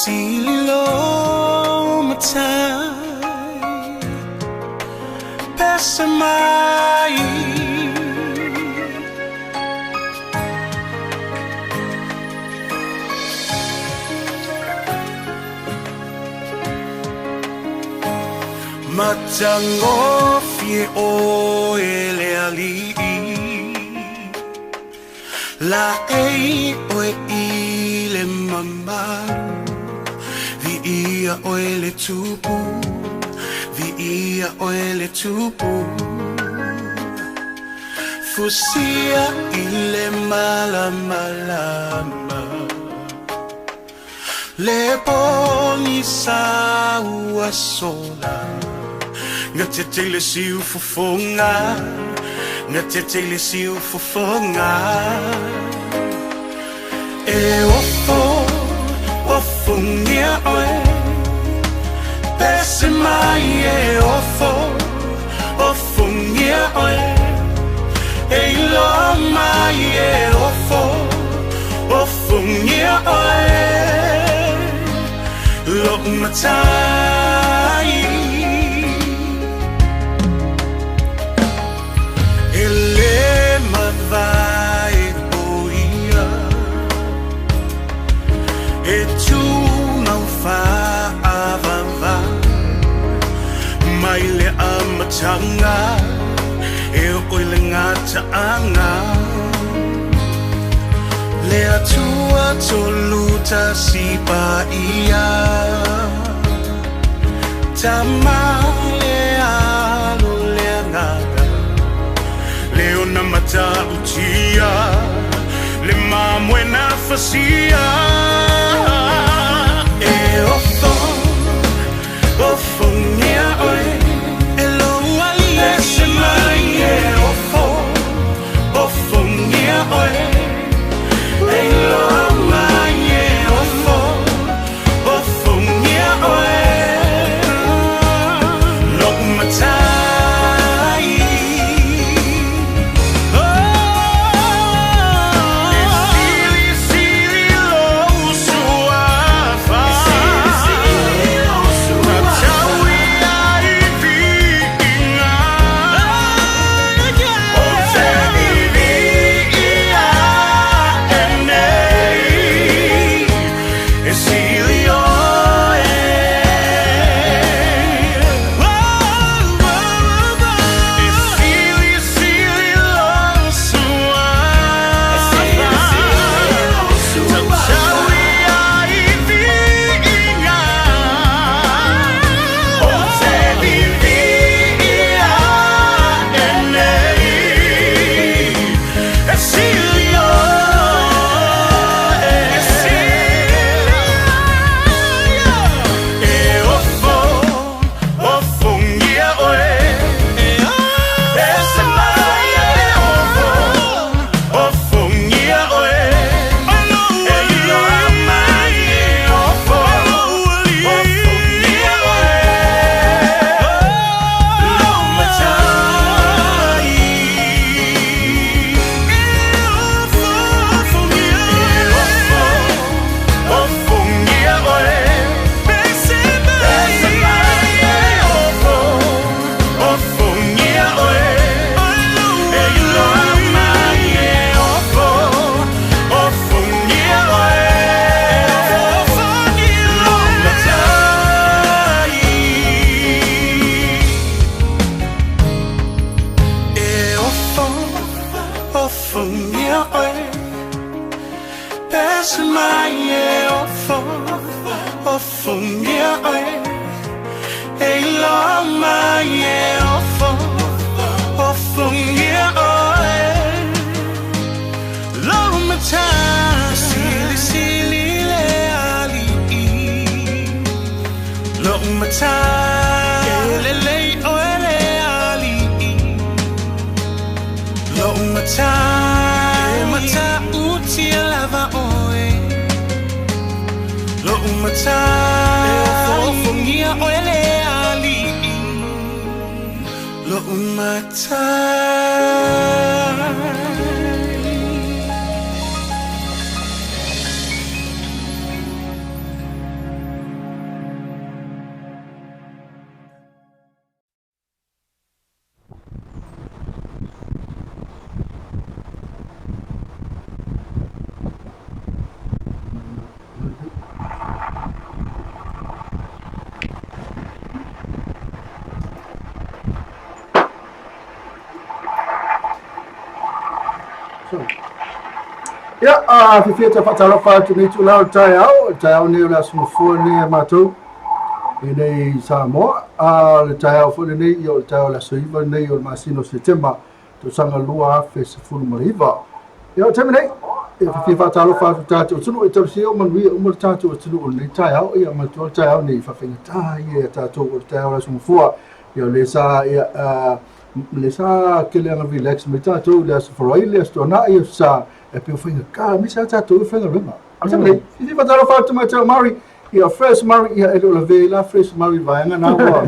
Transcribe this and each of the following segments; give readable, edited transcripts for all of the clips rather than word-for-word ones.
sililo matai pesamai matango fie o ele ali la ei oe ile mamaru vi ia oe le tupu vi ia oe le tupu fusia ile malamalama le poni saua sola ngatete le siu fofonga ngatete le siu fofonga e ofo ngia oe pese mai e ofo ngia oe e ilo mai e ofo ngia oe lo matai vai boia e tu não fa avava mai le amatanga e o le ngata anga le atua toluta si pa ia tamale alo le ngata Leona mata utia le mamwe na fasia e ofo ngia oe elo ali ese mai e ofo ngia oe elo mai e ofo ngia oe lo mata Ia fifia te whatalofa atu ni tu lau TAEAO ni ula sumafua ni mātou i nei Samoa. Le TAEAO fo nei i o le TAEAO la soiva nei o le masino Setema to sanga lua afe se fulu mariva. Ia o teme nei, e fifia whatalofa atu tātou tunu e tau sio manuia umar tātou o tunu o nei TAEAO ia matua le TAEAO nei whawhenga ia tātou o le TAEAO la sumafua. Ia le sa kele anga relax me tātou le asafarai le astona ia sa e pe whainga ka misa tātou e whainga runga. A tame nei, i whataro whātu mai tau Māori, ia fresh Māori ia e lo la vela, fresh Māori vaenga nā ua.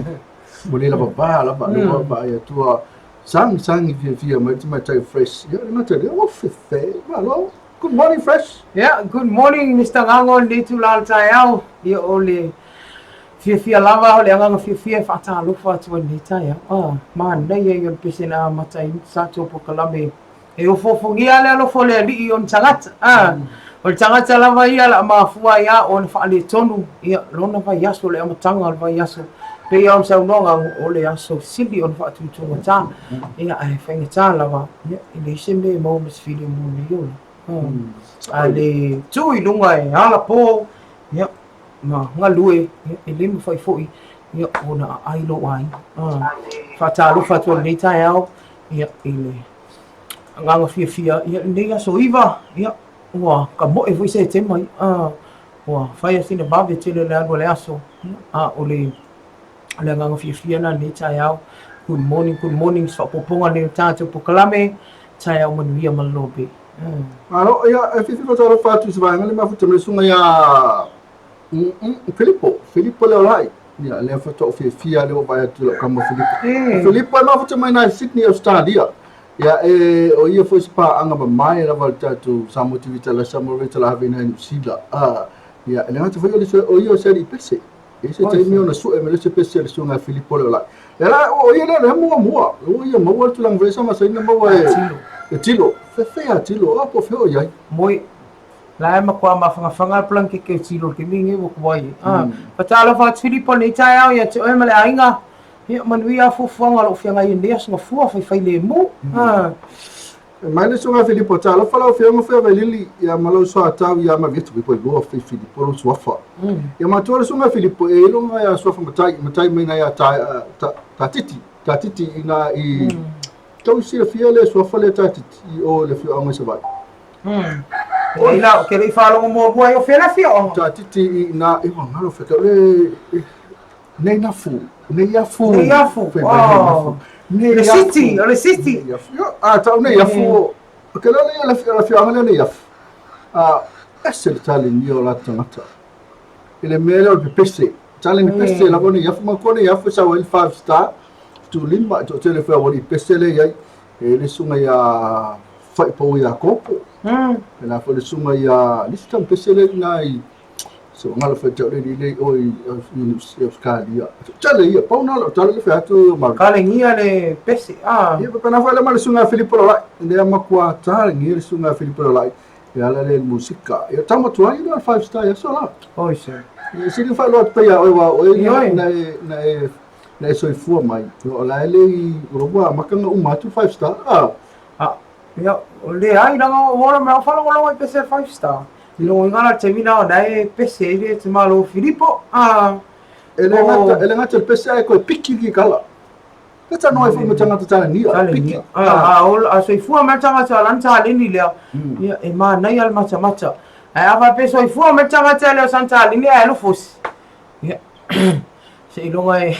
Mole la baba, la ba ia tua sang i fia mai tau fresh. Ia le mata lea, o fefe, malo. Good morning, fresh. Yeah, good morning, Mr. Ngangon, ni tu la TAEAO. Ia ole fia lava ole anga fia whatalofa atu ni TAEAO. Nei e yon pisena matai sa topo kalame. E o fofongia le alo fole ali i on tangata. O le tangata lava ia la mafua ia o le whaale tonu. Ia lona vai yaso le amatanga o le vai yaso. Pe ia on saunonga o le yaso sili on whaatutunga tā. Ia ai whainga tā lava. Ia i le seme mo masfili mo le yola. A le tui lunga e ala po. Ia ngā lue. E lima whai foi. Ia o na ailo ai. Whatalofa atu ni TAEAO. Ia i le nganga fia ia nei aso iwa ia ua ka mo e voi se te mai ua fai asina babe tele le anu le aso o le nganga fia na nei TAEAO. Good morning whapoponga nei tātou pokalame TAEAO MANUIA ma LOABAY. Alo ia e fifi whataro whātu se vaenga le mafuta me sunga ia Filipo leo lai. Ia le whato fia leo vai atu la kama Filipo e mafuta mai na Sydney, Australia. Ia e o ia foi spa anga ba mai la volta tu samo tivita la samo reta la vena in sila. Ia le ngata foi o ia seri pese. E se te mi ona su e me le se pese le sunga Filipo le la. Ia o ia le mua. O ia mo tu lang vesa ma sai na mo e tilo. Fe tilo. Po fe o ia. Moi la e makua mawhanga plan ke tilo ke mingi wo kwai. Patala fa Filipo nei TAEAO ia te o male ainga. Ia manuia fufuanga lo fianga i nea sunga fua fai le mo. Mai le sunga Filipo tala fala fianga fai lili ia malo so atau ia ma vitu ko go fai Filipo lo swafa. Ia matua le sunga Filipo e lo nga ia swafa matai mai na ia tatiti ina i tau si fia le swafa le tatiti o le fia anga se vai. Ila ke le falo mo mo yo fela fia o tatiti ina e ngalo fe le nei nafu. Nei yafu. Resiti. Tau nei yafu. Ke la fianga nei yafu. Ese le tali ni o la tangata. Ele mele o pese. Tali ni pese la boni yafu ma kone yafu sa wel 5 star. Tu limba to telefone wali pese le yai. Ele sunga ya fai po ya kopo. Ela foi sunga ya listam pese le nai. So ngala fa tau le oi Australia. Tale ia pauna lo tale le fatu ma. Kale ngia le pese. Ia pa na fa le mal sunga Filipo lai. Inde ma kwa tale ngia sunga Filipo lai. Ia la le musika. Ia tama tua ia 5 star ia so la. Oi sir. Ia sili fa lo pa ia oi na so fu mai. O la le roba makanga umatu 5 star. Ia le ai nga ora ma fa lo pese 5 star. Lo ngala termina dai pese ile te malo Filipo ele ngata pese ai ko piki ki kala kata no fu mutanga tata ni piki ol asoi fu matanga tala nta lini le ya e ma nai al mata ai ava pese fu matanga tala santa lini ai lo fos ya se ilonga e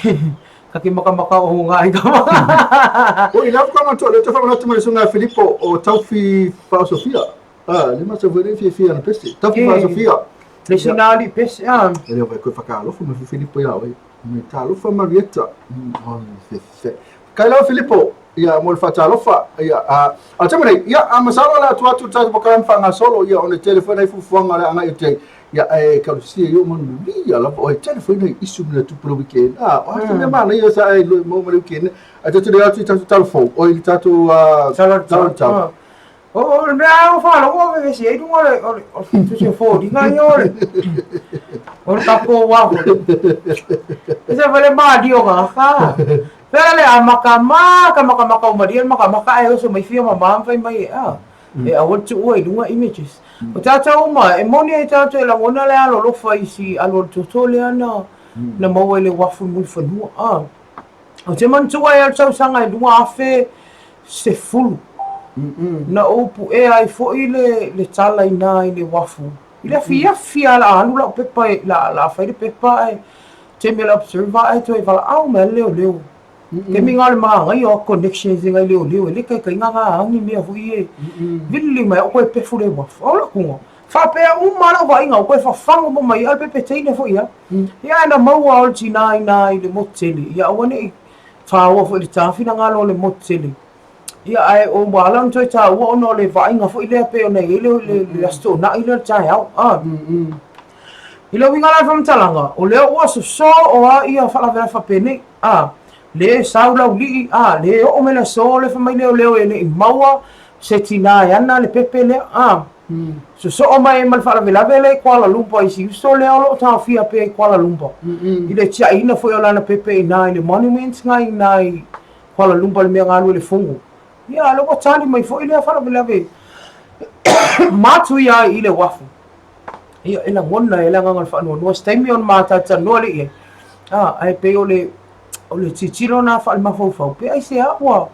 kaki maka o ngai ka o ina ko ma tole te fa na tuma sunga Filipo o taufi pa Sofia. Lima sa vore fia na peste. Tapu fa Sofia. Le sinali peste. Ele vai ko fakalo fu me Filipo ya we. Me talo fa Marietta. Fe. Kaila Filipo ia mo fatalo fa ia a tamai ia amasalo la tu ta bokan fa nga solo ia on le telefone fu fuanga la nga ite ia e ka si yo mon ia la o telefone isu na tu pro weekend. O te me mana ia sa ai mo weekend. A te le atu ta telefone o il tatu salon. O me a falo o ve si e dunga o tu se fo di ngai ore o tapo wa ese vale ma dio ga ka pele a maka o madia maka e so mai fia mama fai mai e awal tu oi lunga images o tata uma e moni e tata la ngona le alo lo fa isi alo totole ana na maua le wafu mul fanua o te man tu ai al tau sanga i lunga afe se fulu na opu e ai fo i le tala i nā i le wafu i le fia la anu la pepa la fai le pepa e te me la observa ai to e vala au me leo ke mi ngale ma ngai o connections ngai leo le kai nga ngi me fu i vili mai o ko pe fu le wafu o la kungo fa pe uma la vai nga ko fa fango mo mai al pepe teine fo ia na maua o tina i le moteli ia wone fa o fo le tafina ngalo le moteli ia ai o wala ntoi ta o no le vai nga fo ile pe o nei le asto na ile TAEAO ile winga la from talanga o le o so o ia fa la vera fa pene le saula uli le o mele so le fa mai le e maua se tina yana le pepe le so o mai mal fa la vela vele Kuala Lumpur i si so le o ta fia pe Kuala Lumpur ile tia ina fo yo lana pepe ina le monuments ngai Kuala Lumpur le me ngalu le fungu ia lo tali mai fo ile fa la ve matu ia ile wafu ia ela ngona ela nganga fa no stemi on mata ta no le ai pe ole titilo na fa ma fo pe ai se wa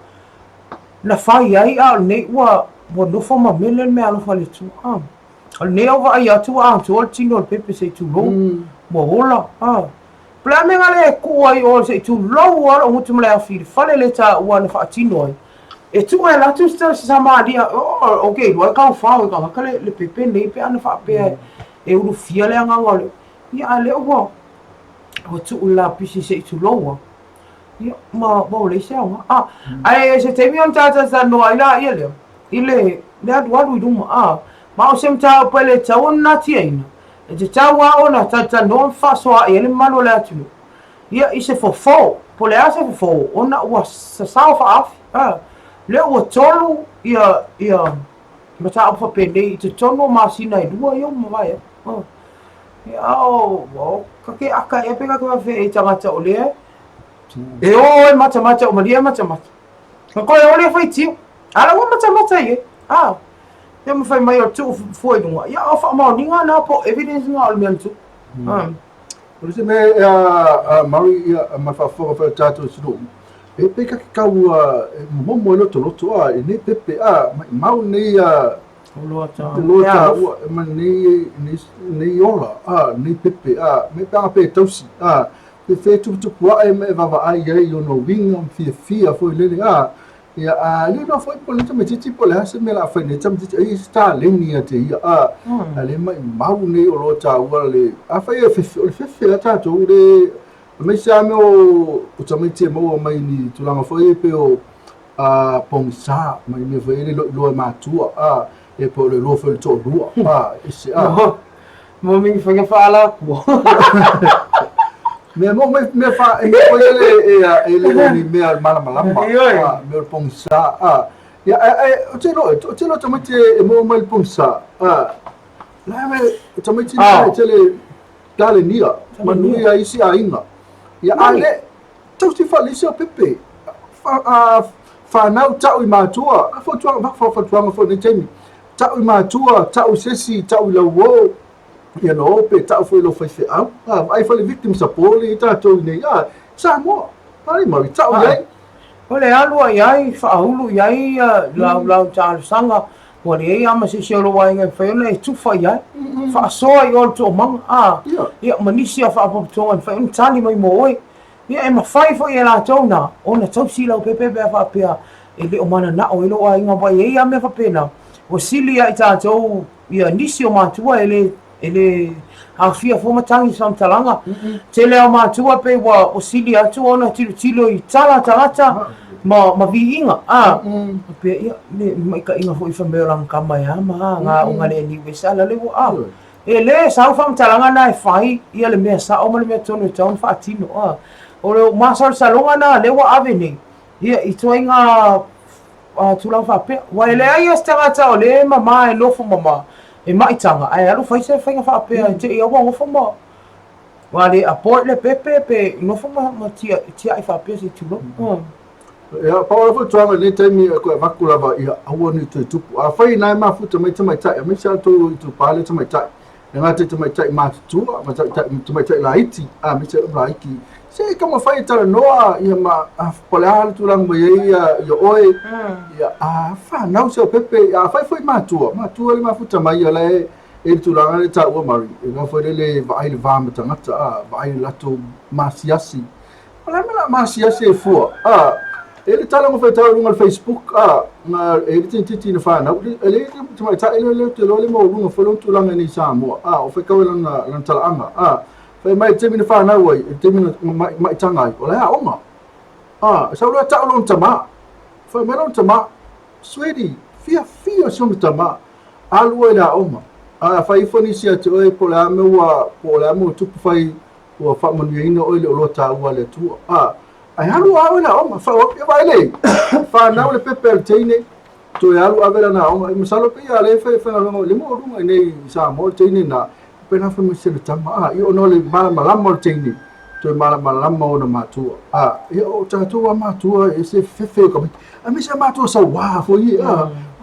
na fai ai nei wa no fo ma melen me alo fa le tu al ne over ai atu tu al tino pepe se tu lo mo hola pla me ngale ku ai o se tu lo wa o mutu mla fi fa le ta wa na fa tino e tu e la tu sta sama dia okay wa ka fa o ka le pepe nei pe ana fa pe e uru fia le anga ngole ia le o tu la pisi se tu lo ia ma bo le se ai se te mi on tata sa no ila ia le ile le adu duma ma o sem ta pele ta ona tiena e te tawa ona tata no fa so e le malo le atu ia ise fo po le ase fo ona wa sa fa af le o tolu ia mata o fa pende i te tono masina i dua yo ma vai ia o ka aka e pega ka fe e tangata o le e o mata o maria mata ko e ole foi tio ala o mata ye ia ma fai mai o tu foi dunga ia o fa ma ninga na po evidence nga o mentu o se me mari ma fa fo fa tato su e pe ka mo no to e ne pepe mau nei Loata ma nei ola nei pepe me pa pe tosi pe fe tu wa me va ai yo no wing on fia foi le ia le no foi por le titi por le se me la foi ne tam titi ai sta le ni ate ia ale mai mau nei o lota wa le fa e fe la tato le me sa me o tamiti mo mai ni tulanga foi pe o pongsa mai me foi le lo matua e po le lo foi to lua esse mo mi foi fa ala me fa e foi ele ni me al mala me pongsa ya o te lo tamiti mo mai pongsa la me tamiti tele dale nia manuia isi ainga ia ale tau ti fa lisi o pepe fa nau tau I matua fo tuanga fo ne temi tau I matua tau sesi tau lawo ia no pe tau fo lo fa fe ai fa le victim support I tau nei sa mo ai ma tau ai ole alu ai fa ulu ai la ta sanga o le ia ma se lo wa ngai fa le tu fa ia fa so ai ol to mang ia manisi fa pa to fa tali mai mo ia e ma fai fo ia la tona ona tau sila o pepe fa pea e le o mana na o ilo ai nga vai ia me fa pena o silia I tātou ia nisi o mātua ele hawhia fo matangi sam talanga te leo mātua pe wa o silia atu ona tilo I talata ma vi inga pe ia le mai ka inga fo I whameo lang kamai nga o ngale ni wesala le wo e le sau fam talanga na e whai ia le mea sa o ma le mea tonu taun wha atino o le masal salonga na le wa ave nei ia I toi ngā tulang whapea wa ele ai astangata o le mama e lofo mama e maitanga ai alu faise whainga whapea te ia wa ngofo ma wa le aport le pepe pe ngofo ma tia I whapea si tulo Ya powerful tuanga ni taimi ko vakulava ia awoni tu a fai na ma futa mai tamai tai mai sa to pale tamai tai nga te tamai tai ma tu ma tamai tai laiti a mi se laiti se kama fai tala noa ia ma pola tu lang mai ia yo oi ia a fa na so pepe a fai ma tu le ma futa mai ia le e tu lang le ta o mari nga foi le vai le va mata a vai lato masiasi ala mela masiasi fu a ele tala mo fai tala no Facebook na ele titi na fa na ele tuma ta ele te lo le mo lunga fo tu langa ni sa mo o fai ka lan tala anga fai mai te mina fa na wai te mina mai tanga ola oma sa lo ta lo tama fai me lo tama swedi fia so tama alu ela oma fai fo ni sia te oi pola mo tu fai o fa MANUIA ino oi le lo ta wa le tu ai halu awela o ma fa o pe vai le fa na le pepe teine to ya lu avela na o ma salo pe ya le fa le mo lu nei sa mo teine na pe na fa mi se tama io no le mala mo teine to mala mo na matu io ta tu ma tu e se fefe ko a mi se matu sa wa fo yi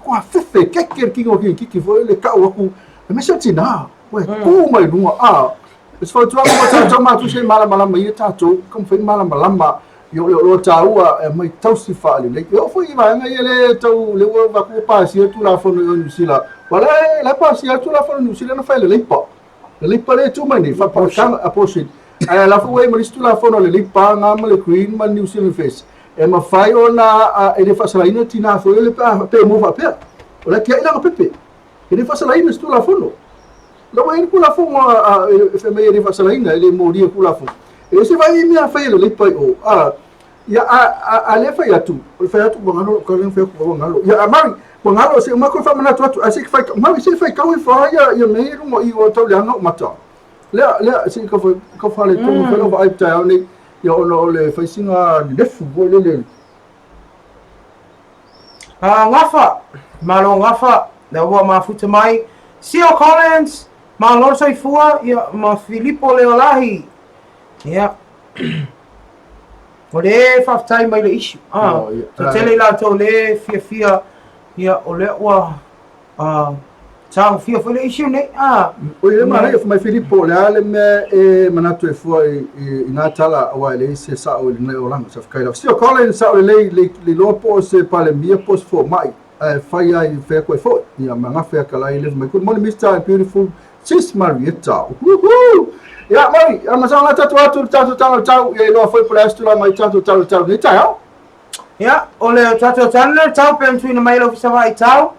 ko fefe ke ki fo le ka o ku mi se tina we ku mai lu es fa tu ma tu se mala mai ta tu kom fe mala yo lo taua mai tausi fa le yo foi vai ngai le tau le wa ku pa si tu la fo no sila wala la pa si tu la fo no sila no fa le lipa le tu mai fa pa kan aposit la fo we mai tu la fo no le lipa ngam le queen man new zealand face e ma fai ona e le fa sala ina tina fo le pa pe mo fa pe wala ki ila pepe e le fa sala ina tu la fo no lo wa ku la fo e me le fa sala ina le mo di ku la fo e se vai mi a fai le lipa ya ale fai atu bongalo ko len fai ko bongalo ya mari bongalo se ma ko fa mana tu asik fai mari se fai ka wi fa ya me mo I o to le anga mata le se ko fa le tu ko va ai ta ni ya ono le fai singa de fu le ngafa na wa ma futa mai Sio Collins ma lo sai fua ya ma Filippo Leolahi ya o le whaftai mai le issue. Tele la tau le fia ia o le ua tau fia le issue nei. O le mai mai Filippo le ale me e manatu e fua I ngā tala awa le se sa o le nei o langa sa whakaila. Sio Colin sa o le lopo se pale mia pos fo mai. Whai ai whea koe fo. Ia mga whea kalai le mai. Good morning Mr. and beautiful Sis Marietta. Woohoo! Ya mari, masanga tatu tau ya lo foi para estudar mai tatu ni tau. Ya, ole tatu tau pe tu na mai lo fisa vai tau.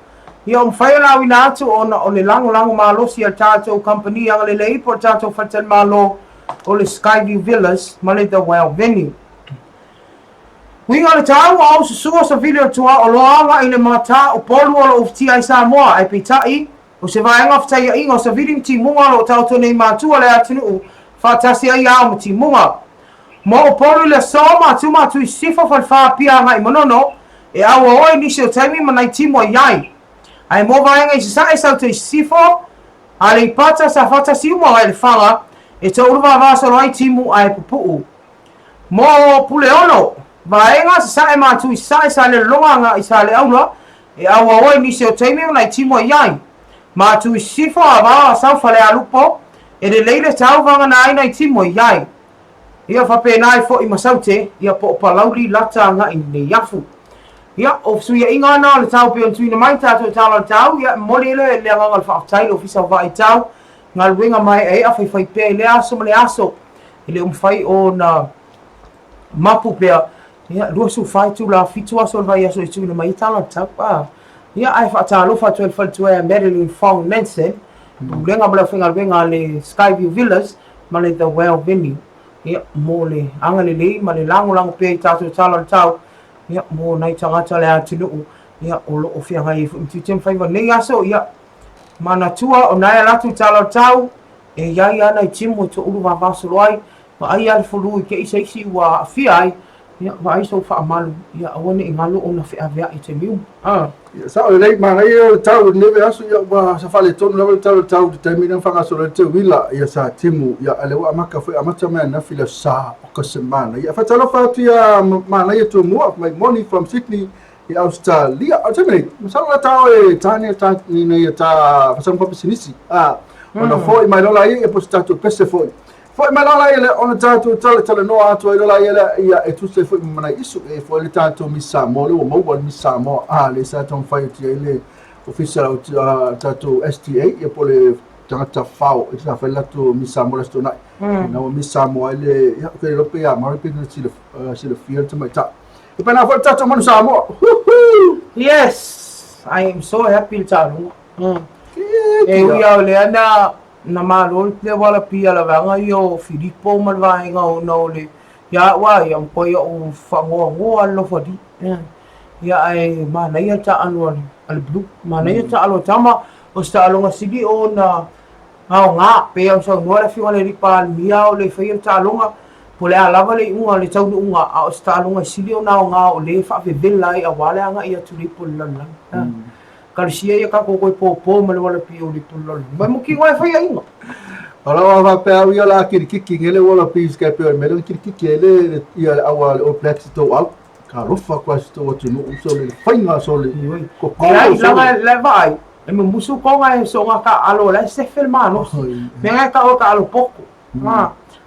Ya fai la wina atu ona ole lango malo si tatu company yang le lei por tatu fatel malo ole Skyview Villas male the well venue. Winga le tau au suo sa video tua o loanga ina mata o polu o TAEAO Samoa ai pitai o se vai ngaf tai ingo sa vidim ti munga lo tau tone matua le atinu fatasi ai au ti munga mo polu le soma tu sifo fa pia ngai monono e au oi ni se taimi manai ti mo yai ai mo vai ngai sa tu sifo ale pata sa fatasi mo ai fala e to urva va so ai ti mu ai pupu mo puleono vai nga sa ma tu sa le longa isa le au e au oi ni se taimi manai ti mo yai ma tu sifo ava sa fale alupo e le leile tau vanga na ai timo iai ia fa pe nai fo I masaute ia po palauri lata nga I ne yafu ia o su ia inga na le tau pe on tuina mai tato tau ia moli le nga fa tai ofisa vai tau ngal winga mai e a fai pe le aso le aso ile fai ona mapu pe ia lo su fai tu la fitu aso vai aso tuina mai tau ia ai fa talo fa 12 Madeline Fong Nansen Bulenga bala finga benga le Skyview Villas male the well venue ia mole anga le male lango pe tatu tau ia mo nai tangata le atinu ia o ofia ngai mtitem faiva nei aso ia mana tua o nai latu tau e ia nai timo to ulu va vasoloi ma ai al fulu ke isi wa fiai ia vai so fa malu ia awani ingalo ona fe avea I te miu sa o lei mana ia tau neve asu ia wa sa fale tonu la tau te termina fanga so le te wila ia sa timu ia ale wa maka foi amata me na fila sa o ka semana ia fa talo fa tia mana ia tu mo my money from Sydney ia Australia o te me masala tau e tani ta ni ia ta fa pa sinisi ona foi mai lola ia e postato pese foi mai lola ia ona tatu tala no atu ai lola ia e tu se foi mana isu e foi le tatu misa mo le mo misa mo le sa ton fai ti ele official tatu STA ia pole tangata fao e sa fai tu misa mo resto nai na misa mo ele ia ke lo pe ma pe si le fiel to mai ta e pena foi tatu mo sa mo yes I am so happy talu e ia le ana na malo le wala pia la vanga yo Filippo malvainga o no le ya wa ya ko yo fango allo fodi ya ai mana ya ta anu al blu mana ya ta alo tama o sta alo ngasigi o na nga pe o so no la fi wala ri pal mia o le fe ta longa pole ala vale unga le tau unga o sta alo ngasigi o na nga o le fa ve velai a wala nga ia tu ri pulan Kalisia ia ka ko po ma le wala pio li pulo mai mo ki ngoi fai ainga ala wa pa ia la kirikiki ngele wala pis ka pe me le kirikiki ele ia awa o plex to au ka rofa kwa sto tu no so le fainga so le ko ai la le vai e me musu ko ngai so nga ka alo la se filmano me nga ka o ka alo pouco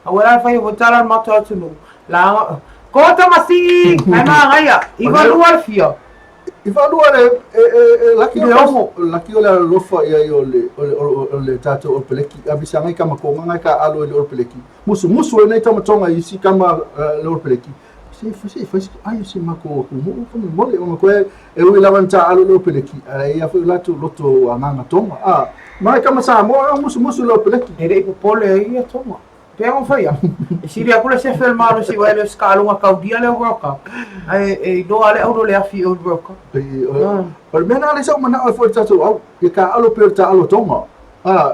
awara fai o tala mato tu no la ko ta masi ai ma ngai I va luar fio Ifa lua laki o le lofa ia I o le tato o peleki abisa ngai kama ko ngai ka alo le o peleki musu e nei tamatonga I si kama le o peleki si ai si mako mo le o ko e ui lavanta alo le o peleki ia foi latu loto amanga tonga mai kama sa mo musu le o peleki e rei pole ia tonga Pea on fai e siri akula se filmaro si wale skalunga kaudia le World Cup e do ale au le afi o World Cup o le mena ale sa mana o foi tatu au e ka alo per ta alo tonga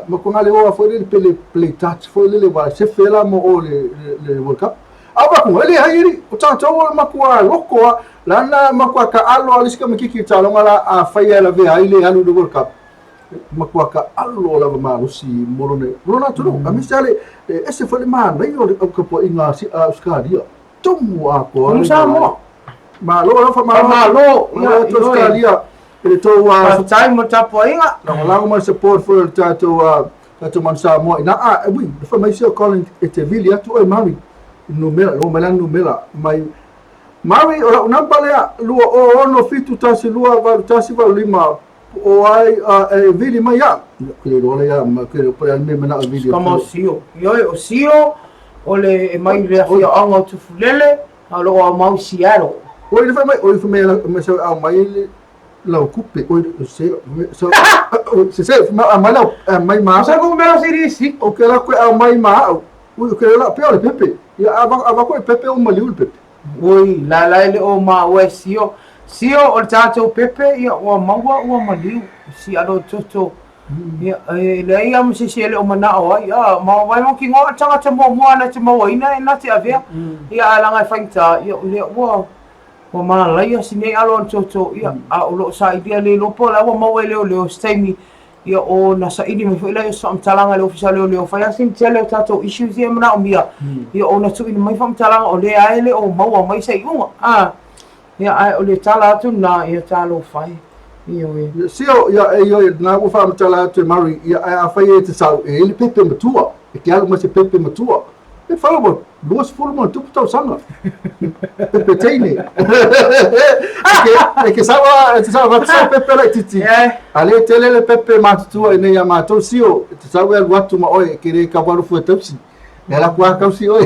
ma ko ngale o foi le play touch foi le wa se fela mo o le World Cup aba ko ele hairi o tatu o makua loko lana makua ka alo ale ska makiki talonga la a fai la ve ai le alo le World Cup makuaka alo la marusi morone rona tu amisale ese foi ma nei o ka po inga si Australia tomu ako ma lo fa ma lo Australia ele to wa time mo tapo inga la ma support for tato man sa mo na we fa mai se calling ete vilia tu e mari numera lo mala numera mai mari o na palea lua o no fitu tasi lua va tasi va lima o ai vili mai ya que lo ya que por al meme na video como sio o sio o le mai le afia anga tu fulele a lo o mau siaro o le fa mai me so a mai la coupe o se se mai ma sa ko me lo si o que la que a mai ma o que la pe o le pepe ya ava ko pepe o mali o pepe oi la le o ma o sio o tato pepe ia o maua o maliu si alo toto ia le ia mo se le o mana o ia ma vai mo ki ngo tanga te mo ana te mo ina na te avea ia ala ngai faita ia le o ma la ia sine alo toto ia a o lo sa idea le lopo la o mo le o stemi ia o na sa idi me foi so amtalanga le official le o fa sin tele tato issues ia mana o mia ia o na tu ni mai fa amtalanga o le aile o mau mai sai unga ia ai o le tala atu na ia talo fai ia we sio ia ia na o fa tala atu mari ia a fai e te sau e le pepe matua e que algo mais pepe matua e fala mo duas formas tu tau sanga pepe teine e que sabe pepe la titi ale tele le pepe matua e nei amato sio te sau e watu ma oi que re ka baru fu tausi ela kwa kausi oi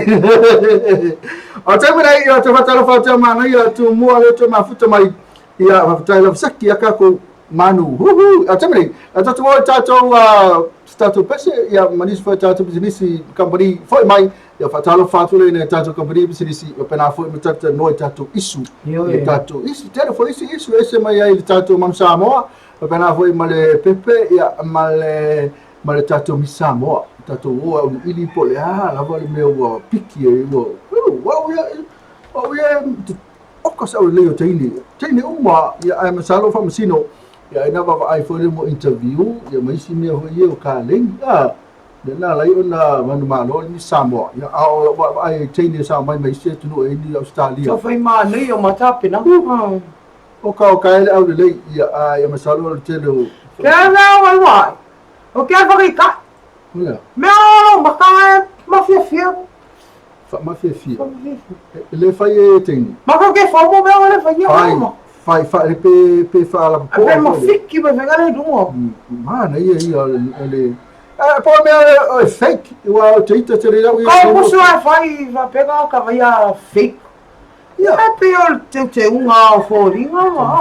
o te mera ia te fatalo fata mana ia tu mua le te mafuta mai ia fatalo saki aka ko manu a te mera a te mo tato stato pese ia manis foi tato business company foi mai ia fatalo fatu le tato company business ia pena foi mutata no tato isu tato isu tele foi isu ese mai ai tato mamsa mo pena foi male pepe ia male tato misamo tato o ili pole la vale meu piki e o wow O ia o ka sa le o taini uma ia ai masalo fa masino ia ina va ai foi mo interview ia mai si me ho ia o ka len na lai ona manu malo ni Samoa ia au ai taini sa mai se tunu e ni Australia so fai manui o matape na o ka ele au le ia masalo o tele Kaya wai. O kaya fakika. Olha, Meu, baka mafia. mafia. Ele fai tem. Maka ke fomo meu ele fai. Fai pe fala po. Ape mafiki ba vegana dumo. Mano, aí ele pô meu é fake. O teita teria o Qual curso vai pegar o vai fake. É pior te uma forinha.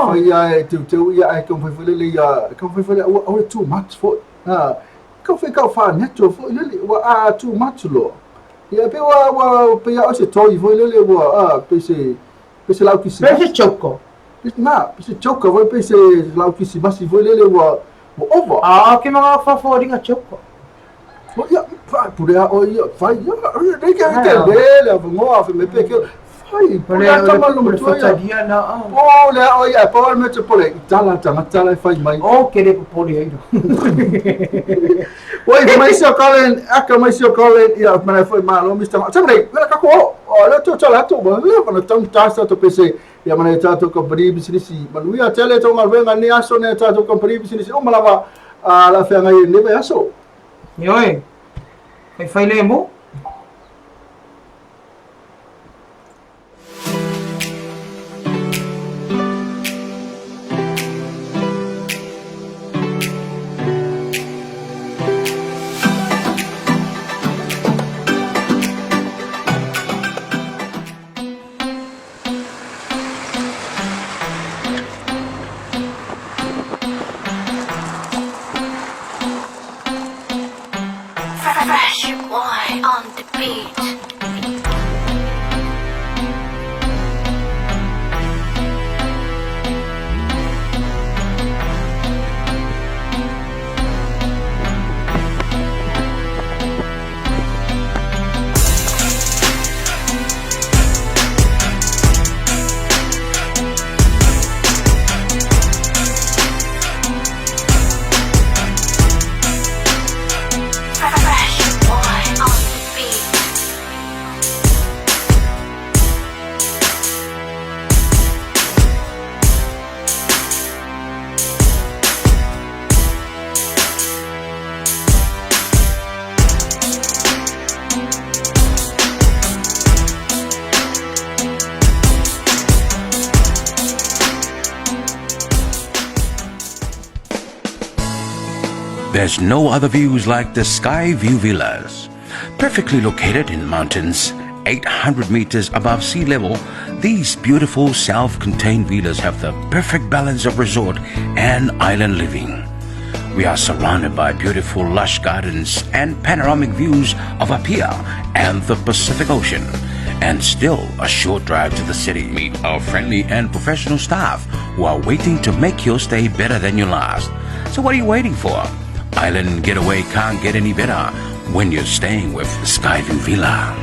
Foi teu ia como foi ele como foi o too much for. Como foi que eu falo neto foi ele too much lo. Ia pe pe o se toi foi ele pe lá o que se. Pe choco. Pe choco vai pe lá o que se mas foi ele over. Que mga forinha choco. Ia por aí olha vai ia nem que entender, vamos me pe que Ai, fatadia na. Olha, Paul me pole. Tala faz mais. Querer pro pole aí. Oi, mas se eu colo, ia, mas foi mal, Mr. Sabe, ela cacou. Olha, tô lá, tô bom. Quando tão taça, tô pensei, ia mas tá tô com bribe sini. Manuia tele tô mal vendo nem aso né, tá tô com bribe sini. Malava la fe ngai ne vai aso. Yoi. Fai lemo. There's no other views like the Sky View Villas. Perfectly located in mountains, 800 meters above sea level, these beautiful self-contained villas have the perfect balance of resort and island living. We are surrounded by beautiful lush gardens and panoramic views of Apia and the Pacific Ocean, and still a short drive to the city. Meet our friendly and professional staff who are waiting to make your stay better than your last. So what are you waiting for? Island getaway can't get any better when you're staying with Skyview Villa.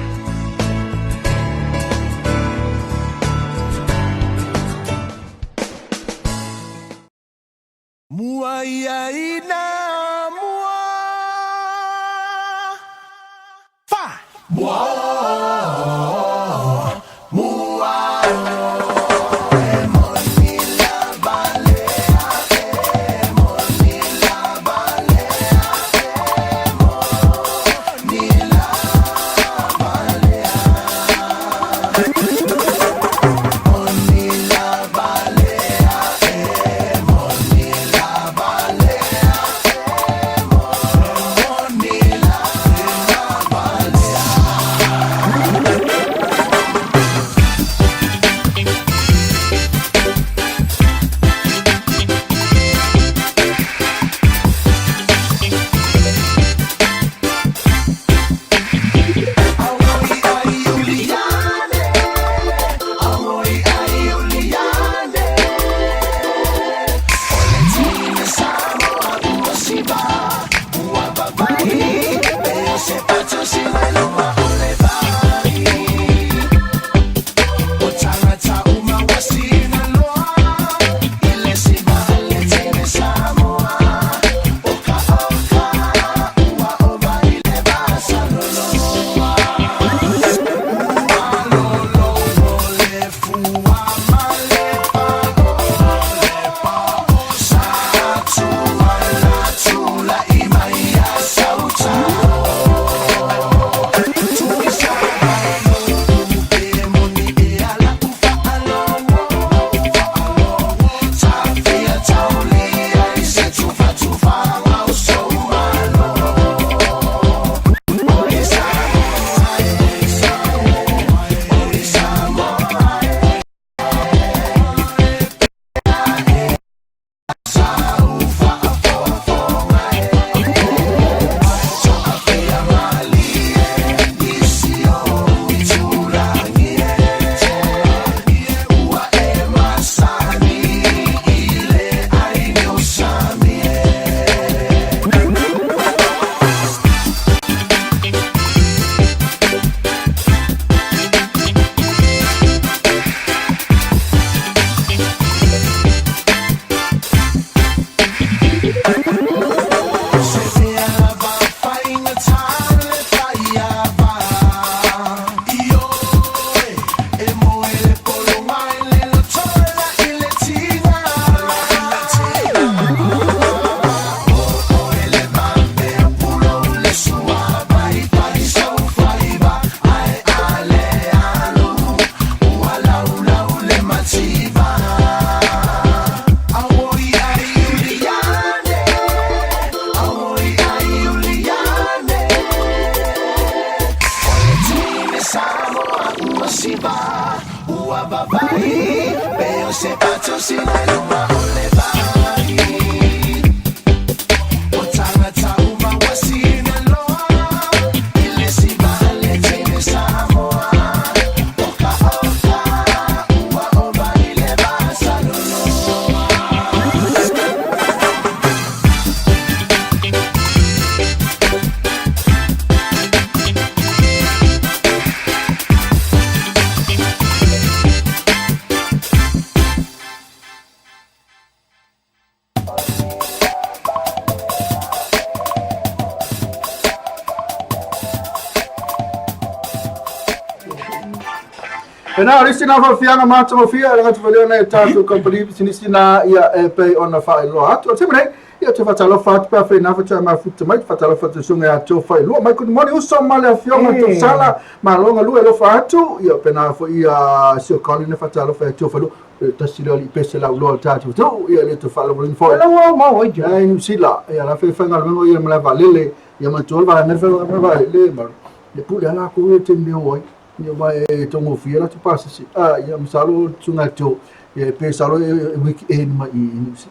Pena risi na fa fianga mata mo fia nga tfale na tatu company sinisina ia pe ona fa lo atu te mene ia te fatalo fa pa fe na fa ma futa mai fatalo fa te sunga atu fa lo mai kun moni uso male fianga to sala ma longa lu lo fa atu ia pena fo ia sio colline fatalo fa atu fa lo tasilo li pese la lo tatu to ia le to fa lo fo Hello, ma oi jo. ai sila ia la fe fa ngal ia mala valele ia ma tol va na fa le ma le pu la ko te me oi ia mai tongo fia tu pasa si ia misalo tunga to ia pe salo weekend mai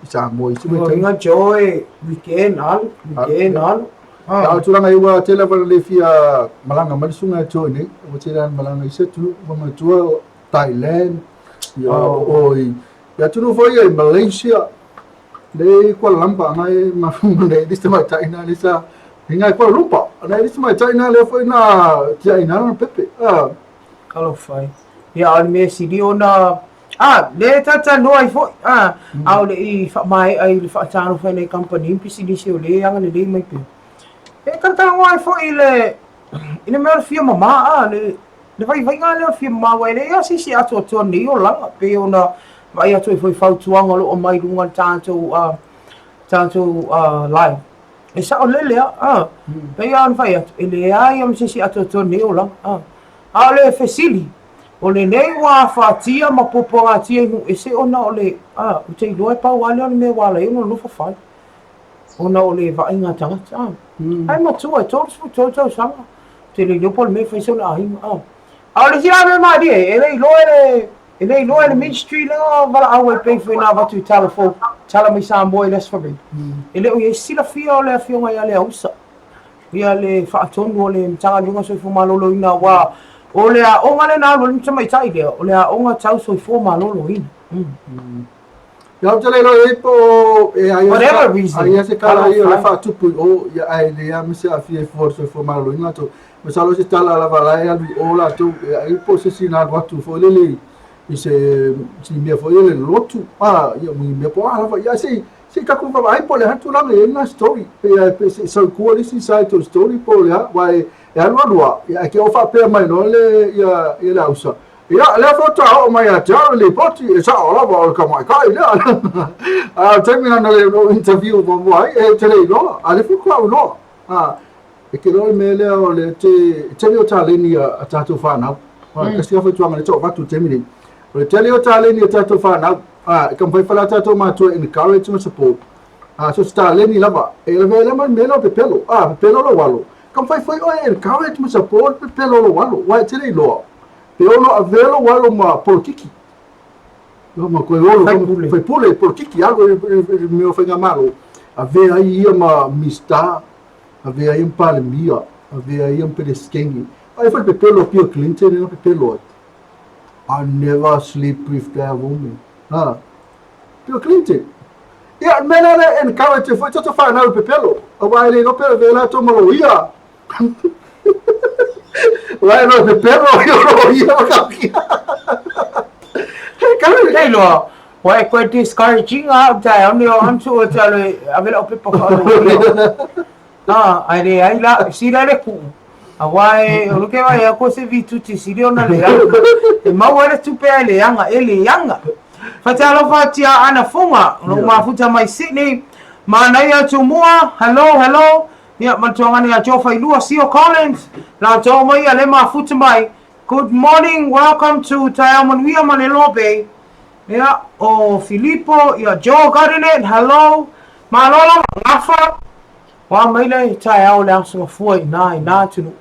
sa mo si Mo inga joy weekend al. ya tu langa iwa tele va le fia malanga mai sunga to ni o tira malanga isa tu ma tu Thailand ia oi ya tu no foi em Malaysia le Kuala Lumpur ngai ma le di mai China ni sa ngai Kuala Lumpur ngai di mai China le foi na China na pepe Kalau fai. Ya al me sidi ona le tata no ai fo au le I fa mai ai le fa tano fa nei company pisi di se le yang le mai pe. E kata ngoi fo ile ina me fia mama le vai nga le fia mama wai le ya si ato to ni o la pe ona vai ato foi fa tuanga lo mai lunga tanto live. E sa o le pe ya an fai ile ai am si ato to ni o la Ale fesili. Ole nei wa fatia ma poponga tia nu ese ona ole o te loe pa wale on me wale no no fa. Ona ole va inga tanga. Ai ma tu ai tot sanga. Te le yo pol me fa so na ai. Ale si ave ma di ele loe le ministry la vala awe pe fa na va tu telefon. Tala mi sa boy les for me. Ele o ye sila fia ole fia ngai ale usa. Ia le fa tonu ole tanga lunga so fu malolo ina wa Ole a onga le na lo ni mai tai de ole a onga tau so fo ma lo ina ya te le lo e po e ai whatever reason ai se kala io le fa tu o ya ai le a mi se a fie fo ma lo ina to me sa lo se tala la vala ya o la tu ai po se sina wa tu fo le se si mi fo le lo tu io mi po ala ya se ka ku va ai po le hatu la le na story pe se so ku le si sai to story po le wa ya lua ya ke o fa pe mai no le ya la usa ya le foto o mai ya taro le poti e sa ola ba ka mai kai le termina no le interview bo mai e te le no ale fu kwa no e ke lo me le o le te le o tale ni a tato fa na ka sia fa tuanga le to va tu termine o te le o tale ni a tato fa na ka mai fa la tato ma to encourage and support so sta le ni lava e le me lo pe pelo lo walo Kam fai o encourage mo support pe lo walo wa te le lo pe lo avelo walo ma porkiki lo ma ko lo fai pule porkiki algo me fai malo ave aí ma mista ave aí palmia ave aí pedeskengi ai foi pe lo Bill Clinton no pe lo I never sleep with that woman Bill Clinton yeah menala encourage foi to fa na pe lo wa ele no pe vela to mo ia Vai no pe perro io lo ia capia. Dai lo wa ko discouraging ja am yo am so chale avela pe pa ai la si la le ku awai lo ke va ya ko se vi tutti si dio na le e ma wa tu pe le yanga fatalo fatia ana funga no ma futa mai Sydney MANUIA tu mua hello ya matonga ni ajo fa ilua sio Collins la to mai ale ma futa mai good morning welcome to TAEAO MANUIA LOABAY ya Filippo ya Joe Gardenet hello malola Gafua wa mai le TAEAO le so foi na tu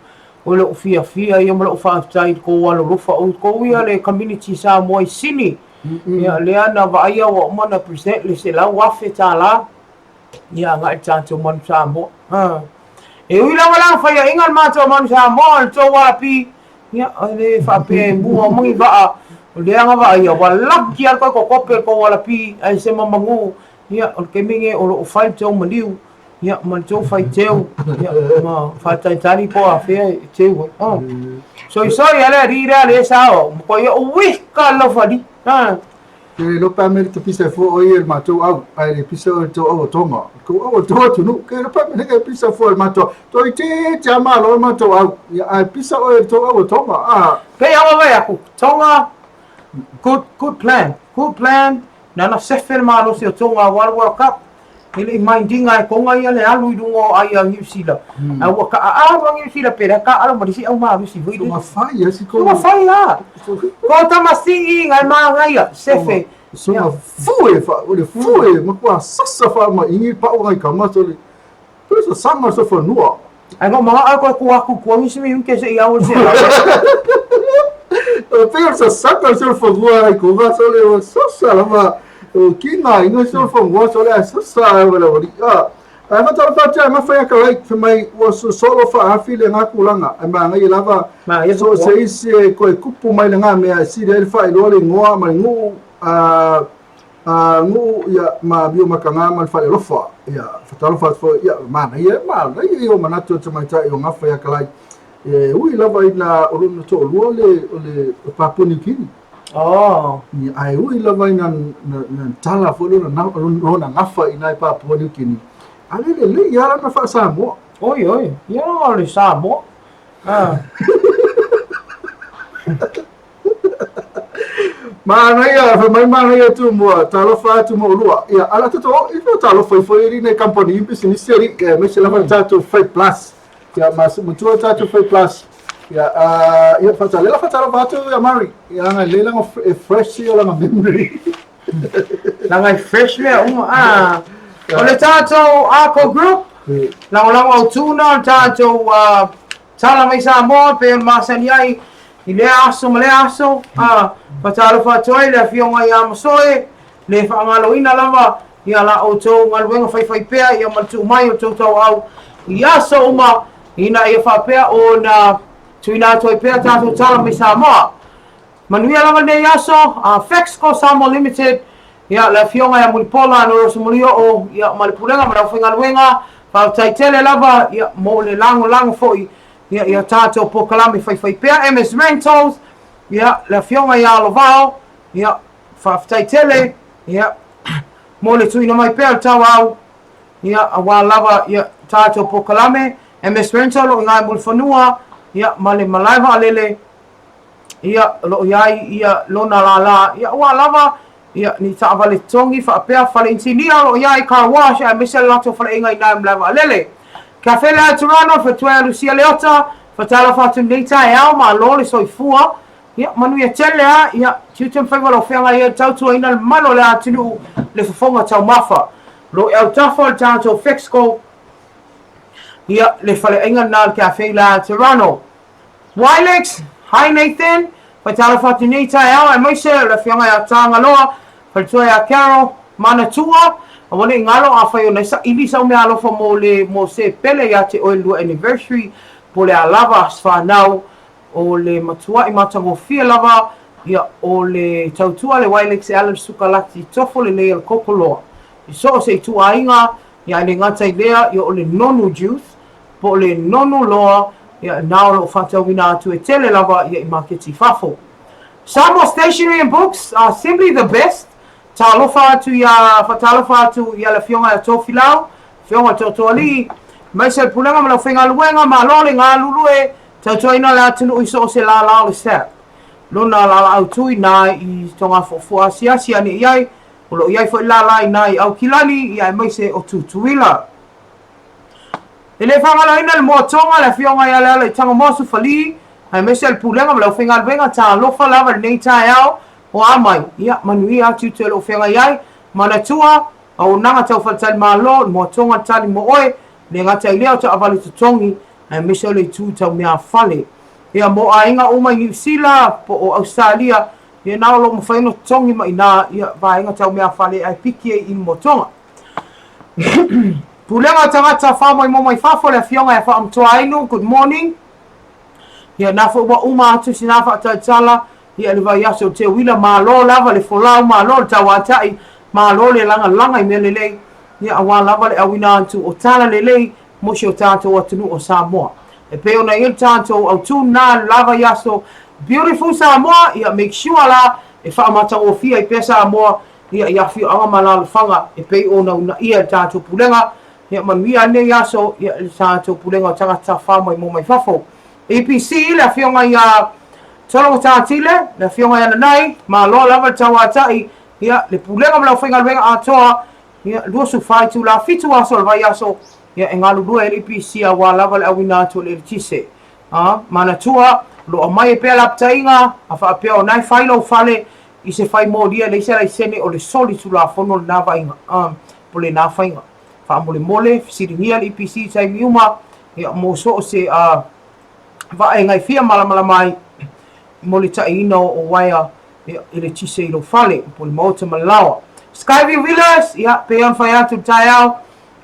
o lo fia ia mo lo fa tai ko wa lo fa o ko ia le community sa mo sini ya le ana va ia wa mo na present le se la wa feta la ya ngai tanto mon sa mo e ui la fa ia ingal ma to mon sa mo to wa pi ya le fa pe bu mo va le anga va ia wa lak ki ko pe ko wa pi ai se mamangu ya o ke minge o lo fa to mo liu ya man to fa teu ya ma fa tani po a fe teu so ia le rira le sa o ko ia ui ka lo fa di Ke lo pa me te pisa fo o il mato au ai le pisa to o tonga ko o to tu no ke lo pa me ke pisa fo il mato to te chama lo mato au ai pisa o to o tonga pe ya wa ya ku tonga Good plan. Nana sefer malo si tonga World Cup. Ile mindinga ko nga ia le alu dungo ai ang Sila. Ai wa ka ang Sila pera ka alo mari si au ma si vui. Uma faia si ko. Uma faia. Ko ta masi ngai ma ngai sefe. So fue makwa sasa fa ma ingi pa o ngai kama so le. Pero sama so fa nua. Ai ngo ma ko aku mi si mi ke se ia o se. Pero sa saka so fa nua ai ko ga so le sasa la ma kina inga so fa nua so le sasa wala wali. Ai ma tara fa ma fa ka like for my was solo fa ha file nga kulanga. Ai ma ngai lava. So se isi ko kupu mai nga me si le fa i lo le ngoa ma ngu ngu ya ma bio makanga mal fa lofa ya fatalo fa ya mana ya yo manato tama ta yo ngafa ya kala ui lava ina orono to le Papua New Guinea ni ai ui lava ina na tala fo na na ngafa ina Papua New Guinea ale le ya na fa Samoa oi ya le Samoa Manaya fa mai manaya tu mo talofa tu mo lua ya ala to ifo talofa foi ri ne company business seri me se lava tato fai plus ya mas mo tu tato fai plus ya ya fa talofa tu ya mari ya nga lela ngo fresh yo la memory la ngai fresh me ole tato ako group la au tuna tato tala mai Samoa pe masaniai ile aso male aso patalo fa toi le fionga ya masoe le fa ngalo ina lava ya la auto ngalwenga fai pea ya matu mai o toto au ya so uma ina e fa pea ona tuina toi pea tato tala mi Samoa manuia lava ne ya so Fexco Samoa Limited ya le fionga ya mulpola no so mulio o ya malipulenga mara fa ngalwenga fa taitele lava ya mo le lango foi ya tato po kalami fai pea MS Rentals ya la fionga ya lovao ya faaftaitele ya mo le tuina mai pea tawau ya awa lava ya tato po kalame MS Rental o ngai mulfanua ya male malaiva alele ya lo yai ya lona la ya wa lava ya ni taavale tongi fa pea fale insinia lo yai car wash ya misel lato fale ingai nai malaiva alele Cafe La Toronto fa tua Lucia Leota fa tala fa tu nei TAEAO ma lole soifua ya manuia tele ya tutem fa lo fenga ya tautu ina malo la tinu le fonga tau mafa lo el tafa tanto Fexco ya le fale inga na Cafe La Toronto Wilex hi Nathan fa tala fa tu nei TAEAO ai mai se le fenga ya tanga loa fa tua ya Carol Manatua Awale ngalo afayo na sa ili sa umealo fa mo se pele ya te oil anniversary pole alava sfa now o le matua I matango fia lava ya o le tautua le Wilex Allen sukalati tofo le el kokoloa I so se tu ainga ya le ngata idea ya o le nonu juice po le nonu loa ya now lo fata wina tu e tele lava ya I marketi fafo Samoa Stationery and Books are simply the best talofa tu ya la fionga ya tofilau fionga totoli mai se pulenga ma fenga luenga ma lole nga lulue tatoina la tunu iso se la le sa lona la autu na I tonga fo asia ni yai lo yai fo la na au kilani ya mai se o tutuila ele fanga la ina mo tonga la fionga ya la tanga mosu fali ai mai se pulenga ma fenga luenga talofa la nei TAEAO o amai ia manuia tutelo fenga yai manatua au nanga tau fatal malo mo tonga tali mo oe le ngata ilea ta avali tutongi ai misole tu tau mea fale ia mo ainga uma New Zealand po o Australia ia na lo mo faino tongi mai na ia vainga tau mea fale ai piki I mo tonga pulenga tangata fa mai fafo le fionga e fa amtoainu good morning ia na fo uma atu sinafa tala ia le vai aso te wila malo lava le folau malo tawatai malo le langa I melele ia awa lava le awina tu o tala lele mo se o tato o tunu o Samoa e pe ona il tato au tuna lava yaso beautiful Samoa ia make sure la e fa mata o fia I pe Samoa ia fi anga malal fanga e pe ona una ia tato pulenga ia manuia ne yaso ia tato pulenga tanga ta fa mai mo mai fafo APC la fionga ia tolo ta tile le fionga yana nai ma lo lava tawata ia le pulenga mala whainga luenga atoa ia lua su fai tu la fitu aso le vai aso ia e ngalu lua e IPC a wa lava le awina atu le tise mana tua lo a mai e pea laptainga a wha pea o nai whailo fale i se whai modia le isa lai sene o le soli tu la fono le nava inga po le na whainga wha mole mole fisiringia le IPC tai miuma ia mo so o se va e ngai fia mala mai mo le tai ino o waia i le tise i lo fale po le mauta malawa Skyview Villas ia pe on fai atu TAEAO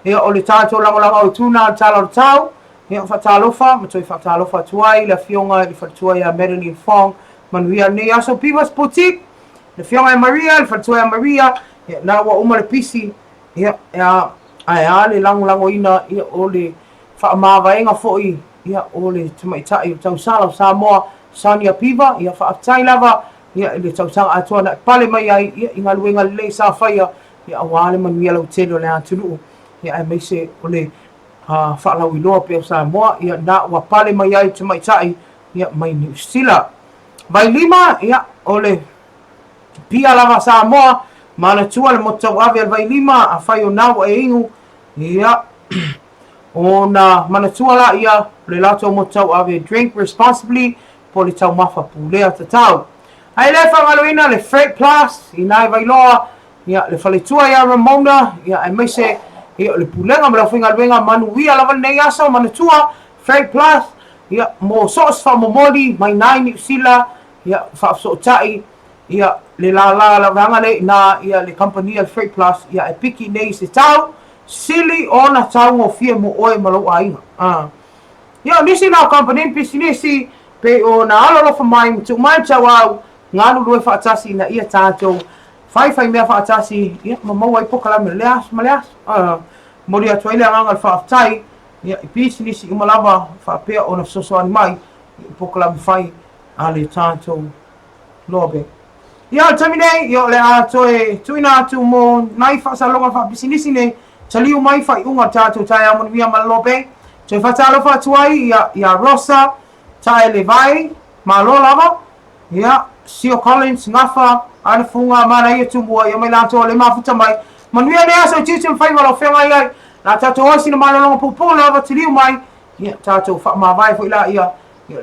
ia o le tātou langolango o tuna al tala o tau ia whatalofa ma toi whatalofa tuai la fionga i whatuai a Madeline Fong manuia nei aso Pivas Boutique le fionga e Maria le whatuai a Maria ia na wa uma le pisi ia ai le langolango ina ia o le whaamāwaenga fo'i ia o le tumaitai o tau sala o Samoa Sania Piva ia whaatai lava ia le tautanga atua na pale mai ai ia inga luenga le sa faia ia awale manuia lau tele o le atunu ia ai mai se o le whaalau iloa pe o Samoa ia na wa pale mai ai tumaitai ia mai New Zealand vai lima ia o le pia lava Samoa mana tua le motau ave al vai lima a fai o nau e ingu ia o na mana tua la ia le lato motau ave drink responsibly po le tau mafa pulea tatau ai le whangaloina le Freight Plus i nai vailoa ia le whaletua ia Ramona ia ai mai se ia le pulenga ma la whingaluenga manuia lava nei aso manatua Freight Plus ia mo soos whamomoli mai nai New Zealand ia whaafsootai ia le la vanga le na ia le company al Freight Plus ia e piki nei se tau sili ona tau o fia mo oe malo ainga ia nisi na company pisinisi pe o na alolofa mai tu mai tau au nganu lue whaatasi na ia tātou whai mea whaatasi ia mamau ai poka la me leas mori atu aile anganga whaatai ia i pisi nisi umalawa whaapea o na soso ani mai i poka la me whai a le tātou LOABAY ia tamine ia le ato e tuina atu mo nai whaasalonga whaapisi nisi ne taliu mai whai unga tātou TAEAO manuia ma LOABAY toi whaatalofa atu ai ia Rosa tae le vai ma lo lava ia Sio Collins ngafa ana funga mana ia tumua ia mai lato le mafuta mai manuia le aso titi fai wala fenga ia la tato osi na malolonga pupu lava tiliu mai ia tato fa ma vai fo ila ia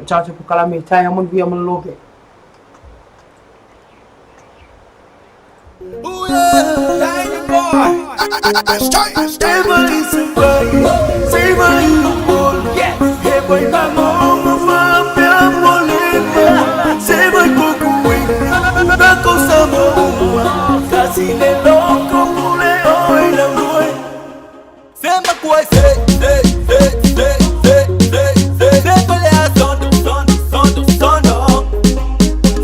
tato ku kala me TAEAO manuia ma LOABAY Ooh yeah, tiny boy. Stable is a boy. Stable is a boy. Yeah, hey boy, come on, mama, pia molema. Stable kuku. Bako Samoa, kasi le loco pule oi la rue. Sema kwa se pele a sondo.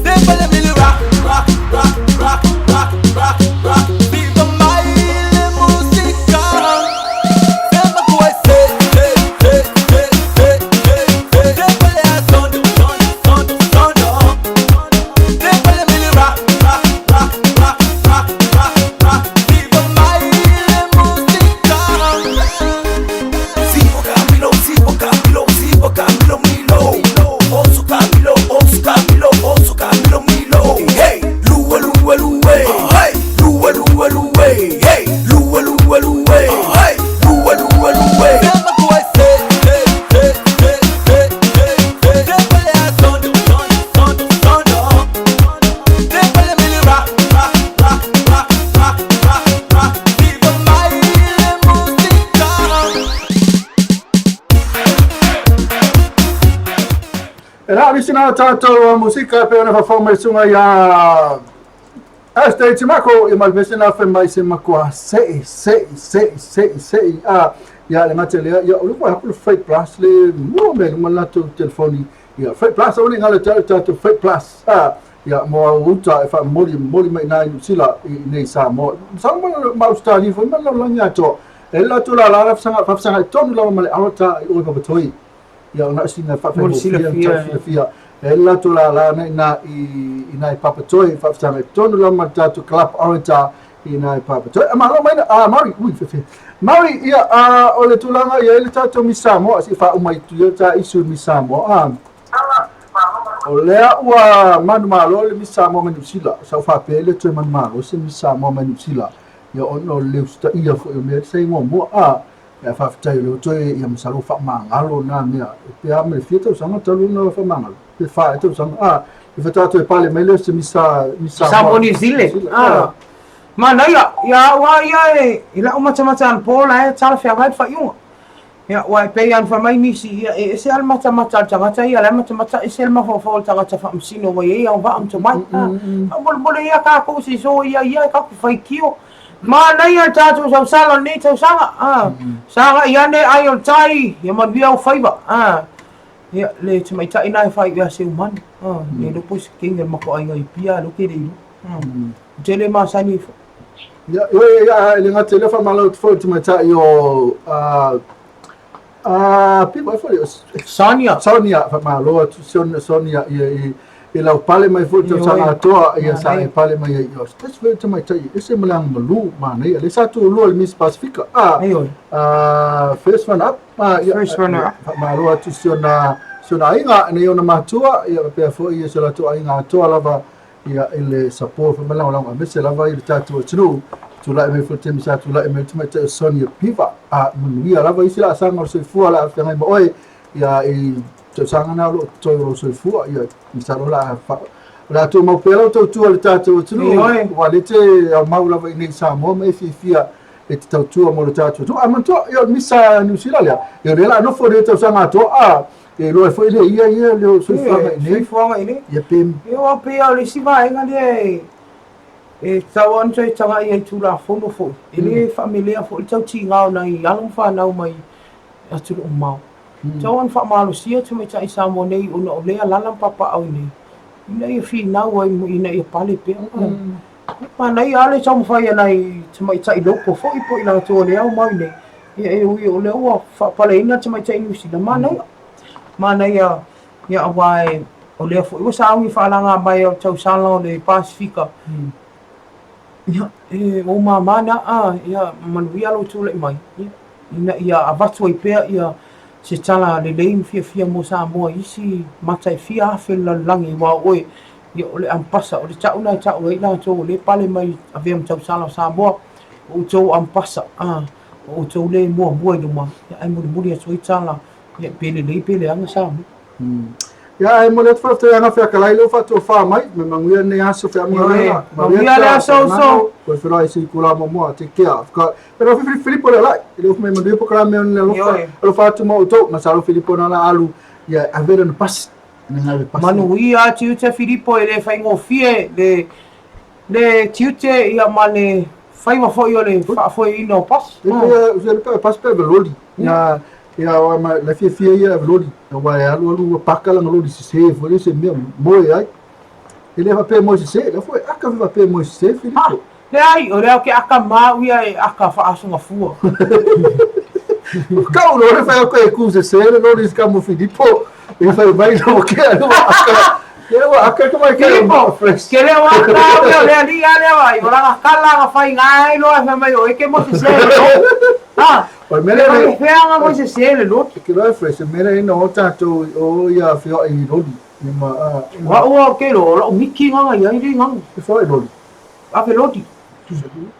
Sema le mili rock. Viva mai le musica. Sema kwa se pele a sondo. Era visina tātou musika pe ona whawhau sunga ia Estate mako i mai visina whi mai se makua sei ia le mate lea ia ulupa hapulu Freight Plus le mua me luma lato telefoni ia Freight Plus auni ngale tātou Freight Plus ia moa uta e wha moli mai nai Nusila i nei Samoa sama maustani fo ima lau langi ato e lato la lara whafsanga i tonu lawa male awata i oi papatoi ia ona singa whawhau fia e lato la na i nai papatoi whafsanga i tonu lawa tātou Club Awata i nai papatoi amalo mai na Mauri ui fefe Mauri ia o le tulanga ia le tātou mi Samoa si wha umai tuia tā isu mi Samoa O lea ua manu malo le misa mo New Zealand. Sau whapele tui manu malo se misa mo New Zealand. Ia ono leu sta ia fo i mea sei ngō mua a. Ia whawhitai leo tui ia masalo whamangalo nā mea. E pia me fia tau sanga talu na whamangalo. Pe whae tau sanga a. E whatatu e pale mai leo se misa mo New Zealand. Mana ia wa ia e ila o mata an pola e tala fia vai fa iunga. Ia wa pe an fa mai misi ia e se al mata tangata ia la mata e se ma fo tangata fa msino wa ia va am to mai. Bol ia ka ko si so ia ka ku fai kio. Mana ia tatu sa sala ni tau sanga. Sanga ia ne ai o tai ia ma via o faiva. Ia le te mai tai nai fai ia se umani. Ne do pos kinga ma ko ai ngai pia lo ke ri. Tele ma sani fo. Ya, le ngā tele whamalo te whau te mai tai o pipa e whare Sonia whamalo Sonia i lau pale mai whau te sanga atoa ia sa e pale mai i o Spes whau te mai tai e se malang malu mana ia le satu lua le Miss Pacifica first runner up whamalo atu siona inga ne ona matua ia pia whau ia se latua inga atoa lava ia ele support fa malang a mese lava i tatu tunu tu la me fote mi sa tu la me tu mete Sonia Piva a MANUIA lava i sila sanga so fu la fa ngai mo oi ia i tu sanga na lo to so fu ia mi sa la tu mo pelo tu le tatu tunu wa le te mau lava i nei sa mo me fia e te tau mo le tatu tu a manto ia mi sa New Zealand ia la no fo de tu sanga to a e lo foi le ia le so fa ini ia pem eu pe o le siva enga le e tawan sai tanga ia tu la fono fo ele familia fo tau tinga na i along fa na mai atu o mau tawan fa malo sia tu me tai sa mo nei o no le lalam papa au nei ina i fi na o ina i pale pe pa nei ale chom fa ia nei tu mai tai loko fo i po ina to le au mai nei e o le o fa pale ina tu mai tai ni si da mana ia wai o le fo o sa ngi fa langa mai o tau sala le Pacifica ia o mana ia MANUIA lo tu le mai ina ia avatu i pe ia se tala le lein fia mo sa mo isi mata fia fe la langi wa oi ia o le ampasa o le tau na tau i la to le pale mai ave am tau sala sa mo o to ampasa o to le mo i do ma ai mo mo ia so i tala ia pele anga sa ya ai mo le fa te anga fa kalai lo fa to fa mai me MANUIA ne aso fa MANUIA le so ko fe rai si kula mo te kia pero Filipo le lai le me MANUIA po kala me lo fa tu mo to na sa lo Filipo na la alu ia avera no pas MANUIA tiu te Filipo ele fa ngo fie le tiu te ia mane fai wa foi ole fa foi no pas le pas pe veloli ia ma la fia ia veloli wa alu pakala ngolodi se foi se me mo ai ele va pe mo se ele foi aka va pe mo se Filipo le ai o le ke aka ma ia aka fa asunga fua ka o le fa ko e ku se le no dis kamo Filipo e fa vai no ke aka aka ko mai ke ke le wa ka le ali ale vai ora kala ga fai ngai lo fa mai o ke mo se Oi mele le feanga mo se le lo ke lo fresh mele no tato o ia fio i rodi ma wa o ke lo miki nga ia i nga fo i rodi a veloti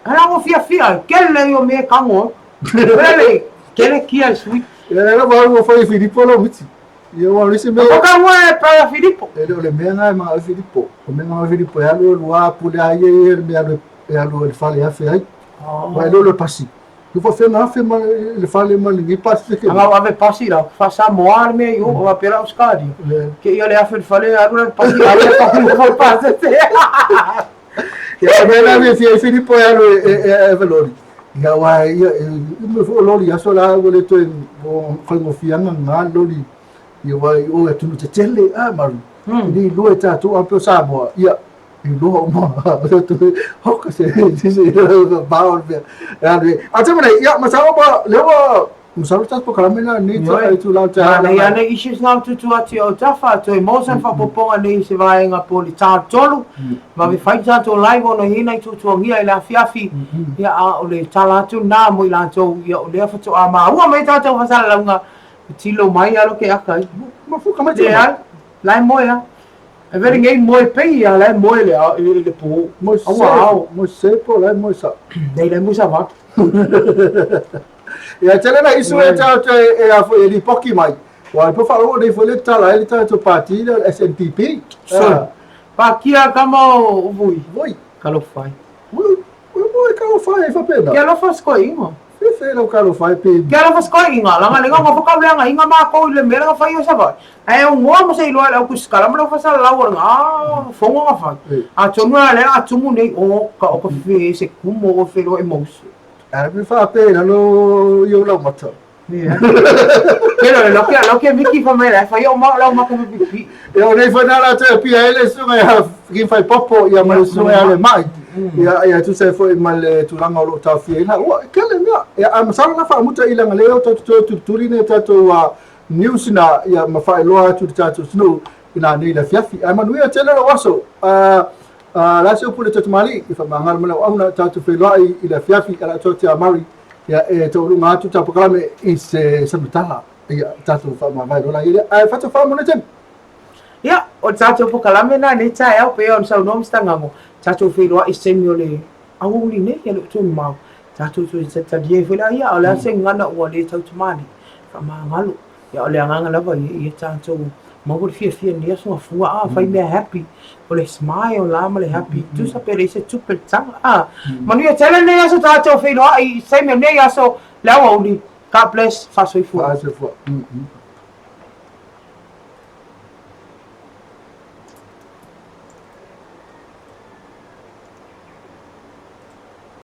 ana mo fia ke le yo me kango ele ke le kia sui era va fo i Filipo lo miti io ho risi me o ka mo e pa Filipo le me nga ma Filipo o me nga Filipo ya lo wa pule ai me lo le fale a fe ai vai lo passi tu fo fe ma le fale ma li passi che ave passi la fa sa moar me io va per auscadi che io le a fale allora passi ave passi ya me la Filipo ya lo e velori ya wa ya me fo lori ya sola le to fo mo fianga nga lori ia vai o tu te tele maru ni lo eta tu ampio sabo ia i lo mo tu hoka se baul be a te mane ia masao ba lewa musalo tas po kalamena ni tu la ta ia ne issues now tu ati o tafa to emotion fa poponga ni se vai nga poli ta tolu ma vi fai ta to live ono hina tu ngia ila fiafi ia o le tala tu na mo ila to ia o le fa to ama ua mai ta to fa sala nga tilo mai alo ke aka ma fu kama te ai lai moia e vere ngai moe pei a le moe le po mo se po la mo sa dei le musa va ia tele na isu e tau e a fo e li poki mai wa po fa o dei fo le tala e tau to parti le SNPP so pa kia kamo vui kalo fai mo ka o fa e fa pena kia lo fa sko ingo fe lo ka lo fa pe kia lo fa sko inga la ngale ngo fa ka inga ma ko le mera fa yo sa va ai o ngo mo sei lo ala ku skala mo fa sa la wa nga fongo nga fa a chonga le a chumu nei o ka o fe se kumo o fe lo emos a mi fa pena lo yo lo mata pero lo que Mickey fa mera fa yo ma la ma ko pipi eu nei fa na la te pia ele sunga ya ki fa popo ya ma sunga ale mai ya tu se foi mal tu langa lo ta fie na o kele mia ya am sala na fa muta ilanga leo tu line tato news na ya ma fa lo tu tato sno ina nei la fiafi ai manuia tele lo waso la se pule tato mali fa mangal mala au na tato fe lo i la fiafi ala to te amari ya e to lu ngatu ta programe is sabutala ya tato fa ma vai lo la ile ai fa to fa mo netem ya o tato po kalame na ni TAEAO pe on sa nom stangamo tato fe lo i semiole au li ne ya lo tu ma tato tu se ta die fe la ya ala se ngana o le tato mali fa ma ngalo ya ole nganga la va i tato mo por fie ni so fua fa me happy ole smile la ma le happy tu sa per ese super tang manuia tele ne ya so tato fe lo i semiole ya so la o li God bless fa so fu